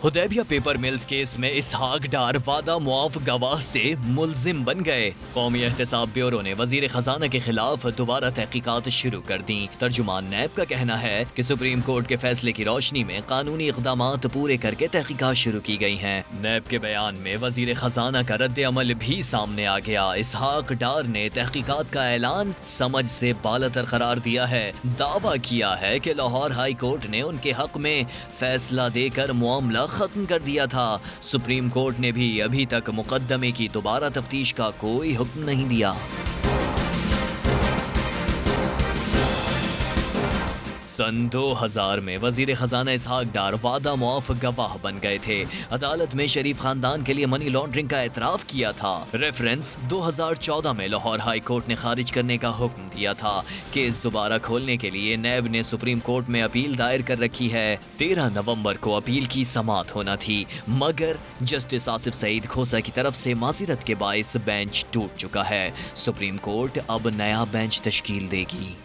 Hudaibiya paper mills case में इसहाक डार वादा मुआफ गवाह से मुल्जिम बन गए। कौमी एहतसाब ब्यूरो ने वजीर खजाना के खिलाफ दोबारा तहकीकात शुरू कर दी। तर्जुमान नैब का कहना है कि सुप्रीम कोर्ट के फैसले की रोशनी में कानूनी इकदामात पूरे करके तहकीकात शुरू की गई हैं। नैब के बयान में वजीर खजाना का रद्द अमल भी सामने आ गया। इसहाक डार ने तहकीकात का ऐलान समझ से बालातर करार दिया है। दावा किया है कि लाहौर हाई कोर्ट ने उनके हक में फैसला देकर मामला खत्म कर दिया था। सुप्रीम कोर्ट ने भी अभी तक मुकदमे की दोबारा तफ्तीश का कोई हुक्म नहीं दिया। सन 2000 में वजीर खजाना इसहाक डार वादा मुआफ गवाह बन गए थे। अदालत में शरीफ खानदान के लिए मनी लॉन्ड्रिंग का एतराफ किया था। रेफरेंस 2014 में लाहौर हाई कोर्ट ने खारिज करने का हुक्म दिया था। केस दोबारा खोलने के लिए नैब ने सुप्रीम कोर्ट में अपील दायर कर रखी है। 13 नवंबर को अपील की समाअत होना थी, मगर जस्टिस आसिफ सईद खोसा की तरफ से माजिरत के बाइस बेंच टूट चुका है। सुप्रीम कोर्ट अब नया बेंच तश्कील देगी।